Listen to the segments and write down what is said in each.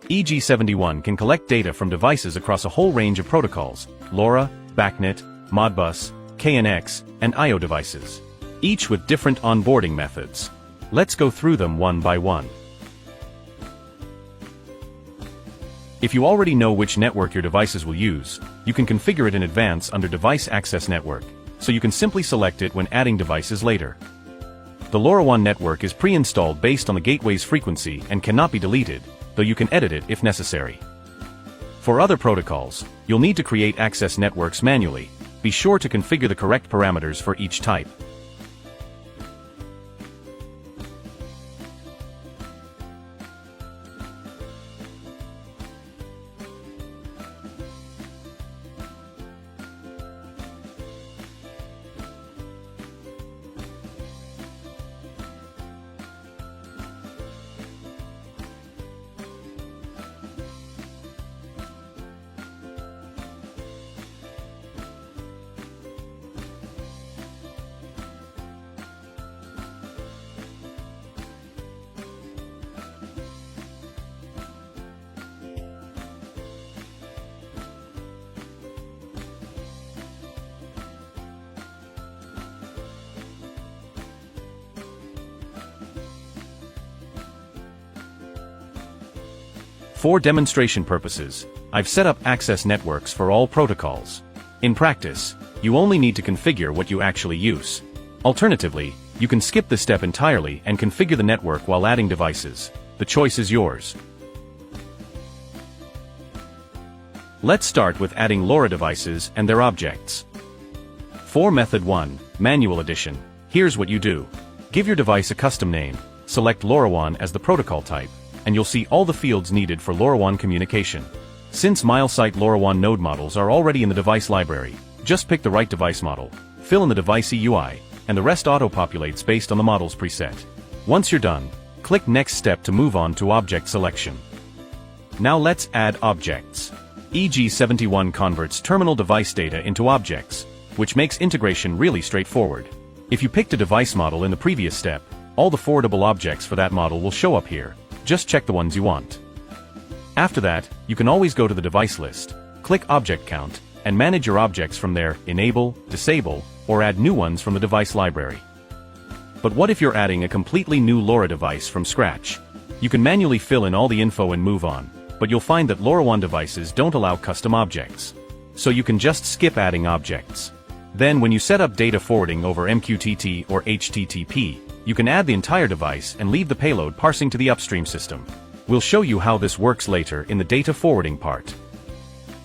EG71 can collect data from devices across a whole range of protocols: LoRa, BACnet, Modbus, KNX, and I/O devices, each with different onboarding methods. Let's go through them one by one. If you already know which network your devices will use, you can configure it in advance under Device Access Network, so you can simply select it when adding devices later. The LoRaWAN network is pre-installed based on the gateway's frequency and cannot be deleted, though you can edit it if necessary. For other protocols, you'll need to create access networks manually. Be sure to configure the correct parameters for each type. For demonstration purposes, I've set up access networks for all protocols. In practice, you only need to configure what you actually use. Alternatively, you can skip this step entirely and configure the network while adding devices. The choice is yours. Let's start with adding LoRa devices and their objects. For Method 1, Manual Edition, here's what you do. Give your device a custom name, select LoRaWAN as the protocol type, and you'll see all the fields needed for LoRaWAN communication. Since Milesight LoRaWAN node models are already in the device library, just pick the right device model, fill in the device EUI, and the rest auto-populates based on the model's preset. Once you're done, click Next Step to move on to object selection. Now let's add objects. EG71 converts terminal device data into objects, which makes integration really straightforward. If you picked a device model in the previous step, all the forwardable objects for that model will show up here. Just check the ones you want. After that, you can always go to the device list, click Object Count, and manage your objects from there, enable, disable, or add new ones from the device library. But what if you're adding a completely new LoRa device from scratch? You can manually fill in all the info and move on, but you'll find that LoRaWAN devices don't allow custom objects. So you can just skip adding objects. Then when you set up data forwarding over MQTT or HTTP, you can add the entire device and leave the payload parsing to the upstream system. We'll show you how this works later in the data forwarding part.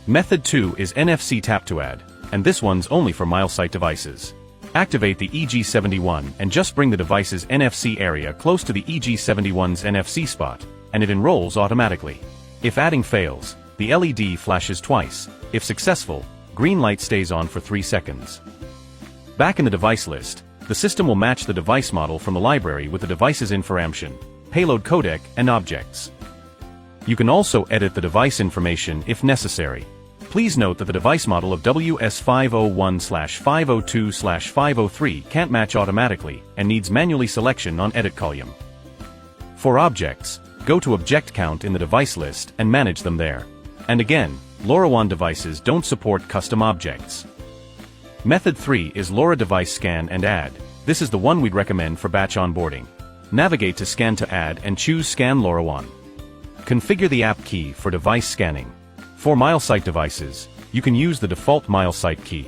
Method 2 is NFC Tap to Add, and this one's only for Milesight devices. Activate the EG71 and just bring the device's NFC area close to the EG71's NFC spot, and it enrolls automatically. If adding fails, the LED flashes twice. If successful, green light stays on for 3 seconds. Back in the device list, the system will match the device model from the library with the device's information, payload codec, and objects. You can also edit the device information if necessary. Please note that the device model of WS501/502/503 can't match automatically and needs manually selection on edit column. For objects, go to Object Count in the device list and manage them there. And again, LoRaWAN devices don't support custom objects. Method 3 is LoRa Device Scan and Add. This is the one we'd recommend for batch onboarding. Navigate to Scan to Add and choose Scan LoRaWAN. Configure the app key for device scanning. For Milesight devices, you can use the default Milesight key.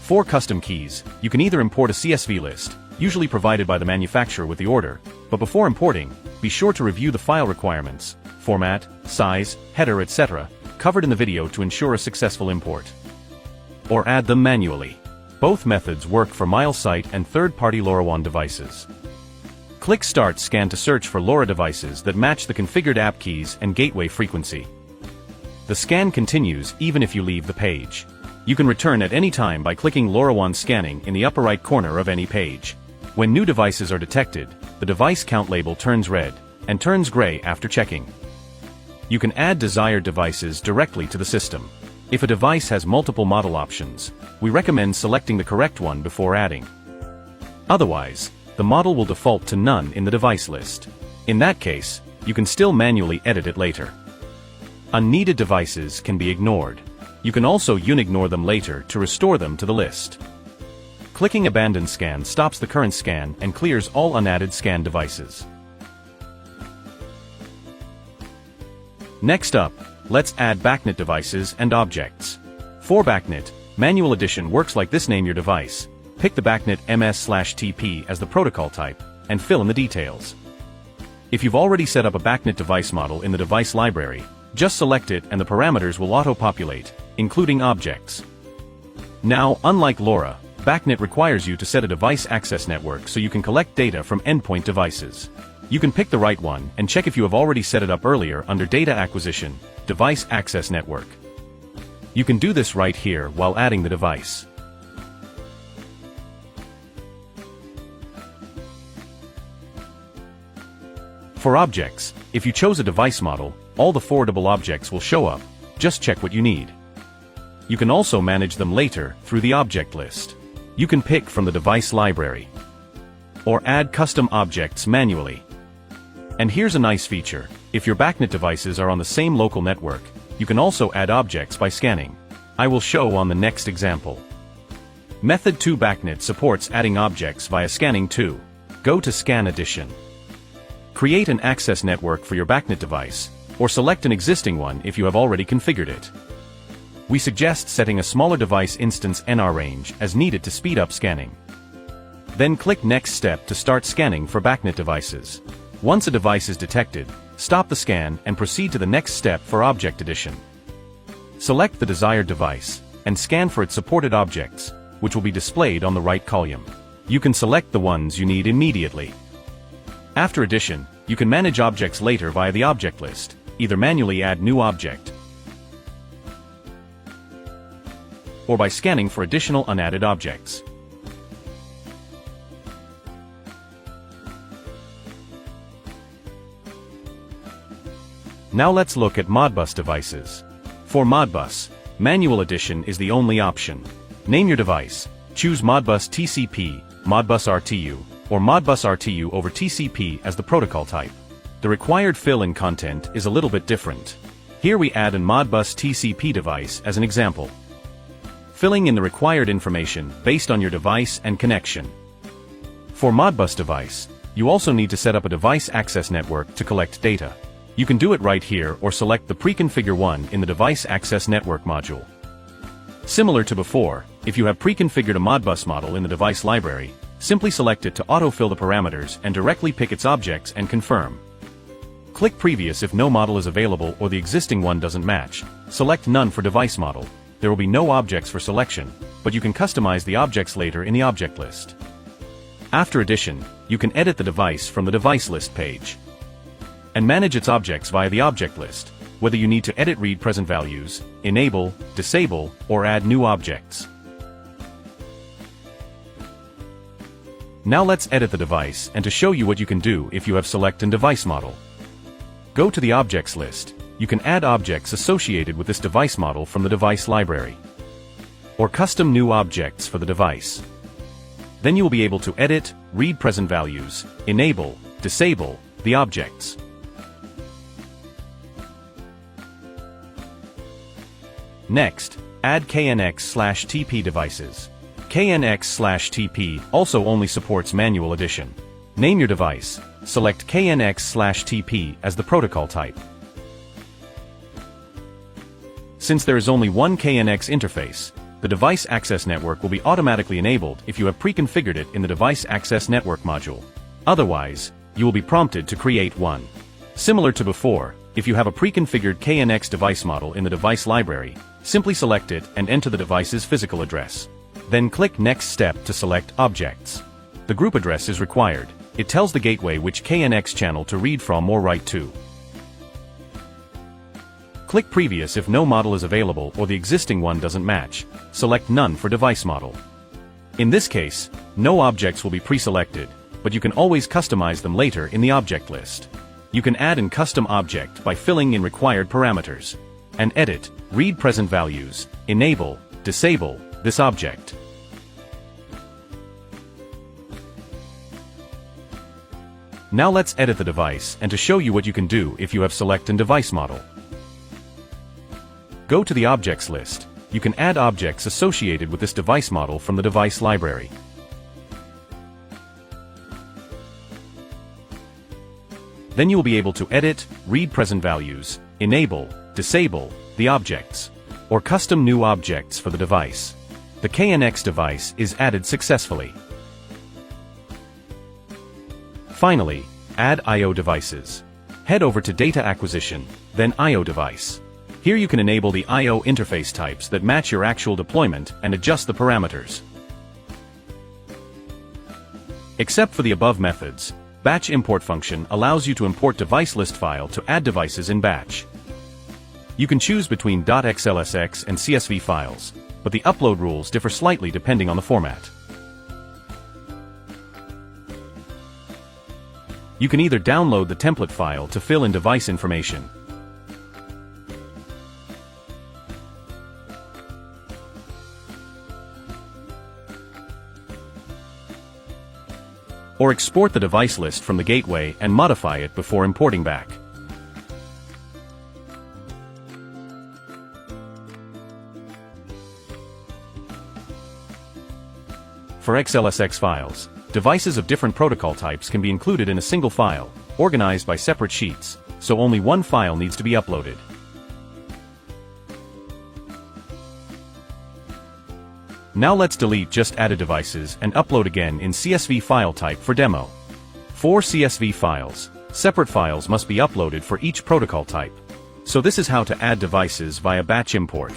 For custom keys, you can either import a CSV list, usually provided by the manufacturer with the order, but before importing, be sure to review the file requirements, format, size, header, etc., covered in the video to ensure a successful import. Or add them manually. Both methods work for Milesight and third-party LoRaWAN devices. Click Start Scan to search for LoRa devices that match the configured app keys and gateway frequency. The scan continues even if you leave the page. You can return at any time by clicking LoRaWAN Scanning in the upper right corner of any page. When new devices are detected, the device count label turns red, and turns gray after checking. You can add desired devices directly to the system. If a device has multiple model options, we recommend selecting the correct one before adding. Otherwise, the model will default to none in the device list. In that case, you can still manually edit it later. Unneeded devices can be ignored. You can also unignore them later to restore them to the list. Clicking Abandon Scan stops the current scan and clears all unadded scan devices. Next up, let's add BACnet devices and objects. For BACnet, Manual Edition works like this: name your device, pick the BACnet MS/TP as the protocol type, and fill in the details. If you've already set up a BACnet device model in the device library, just select it and the parameters will auto-populate, including objects. Now, unlike LoRa, BACnet requires you to set a device access network so you can collect data from endpoint devices. You can pick the right one and check if you have already set it up earlier under Data Acquisition, Device Access Network. You can do this right here while adding the device. For objects, if you chose a device model, all the forwardable objects will show up. Just check what you need. You can also manage them later through the object list. You can pick from the device library or add custom objects manually. And here's a nice feature: if your BACnet devices are on the same local network, you can also add objects by scanning. I will show on the next example. Method 2 BACnet supports adding objects via scanning too. Go to Scan Edition. Create an access network for your BACnet device, or select an existing one if you have already configured it. We suggest setting a smaller device instance NR range as needed to speed up scanning. Then click Next Step to start scanning for BACnet devices. Once a device is detected, stop the scan and proceed to the next step for object addition. Select the desired device, and scan for its supported objects, which will be displayed on the right column. You can select the ones you need immediately. After addition, you can manage objects later via the object list, either manually add new object, or by scanning for additional unadded objects. Now let's look at Modbus devices. For Modbus, Manual Edition is the only option. Name your device, choose Modbus TCP, Modbus RTU, or Modbus RTU over TCP as the protocol type. The required fill-in content is a little bit different. Here we add a Modbus TCP device as an example, filling in the required information based on your device and connection. For Modbus device, you also need to set up a device access network to collect data. You can do it right here or select the Preconfigure one in the Device Access Network module. Similar to before, if you have preconfigured a Modbus model in the device library, simply select it to autofill the parameters and directly pick its objects and confirm. Click Previous if no model is available or the existing one doesn't match. Select None for device model. There will be no objects for selection, but you can customize the objects later in the object list. After addition, you can edit the device from the device list page and manage its objects via the object list, whether you need to edit read present values, enable, disable, or add new objects. Now let's edit the device and to show you what you can do if you have select and device model. Go to the objects list. You can add objects associated with this device model from the device library, or custom new objects for the device. Then you will be able to edit, read present values, enable, disable the objects. Next, add KNX/TP devices. KNX/TP also only supports Manual Edition. Name your device, select KNX/TP as the protocol type. Since there is only one KNX interface, the device access network will be automatically enabled if you have preconfigured it in the Device Access Network module. Otherwise, you will be prompted to create one. Similar to before, if you have a preconfigured KNX device model in the device library, simply select it and enter the device's physical address. Then click Next Step to select Objects. The group address is required. It tells the gateway which KNX channel to read from or write to. Click Previous if no model is available or the existing one doesn't match. Select None for device model. In this case, no objects will be pre-selected, but you can always customize them later in the object list. You can add an custom object by filling in required parameters, and edit, read present values, enable, disable this object. Now let's edit the device and to show you what you can do if you have select and device model. Go to the objects list. You can add objects associated with this device model from the device library. Then you will be able to edit, read present values, enable, disable the objects, or custom new objects for the device. The KNX device is added successfully. Finally, add I/O devices. Head over to Data Acquisition, then I/O device. Here you can enable the I/O interface types that match your actual deployment and adjust the parameters. Except for the above methods, Batch Import function allows you to import device list file to add devices in batch. You can choose between .xlsx and CSV files, but the upload rules differ slightly depending on the format. You can either download the template file to fill in device information, or export the device list from the gateway and modify it before importing back. For XLSX files, devices of different protocol types can be included in a single file, organized by separate sheets, so only one file needs to be uploaded. Now let's delete just added devices and upload again in CSV file type for demo. For CSV files, separate files must be uploaded for each protocol type. So this is how to add devices via batch import.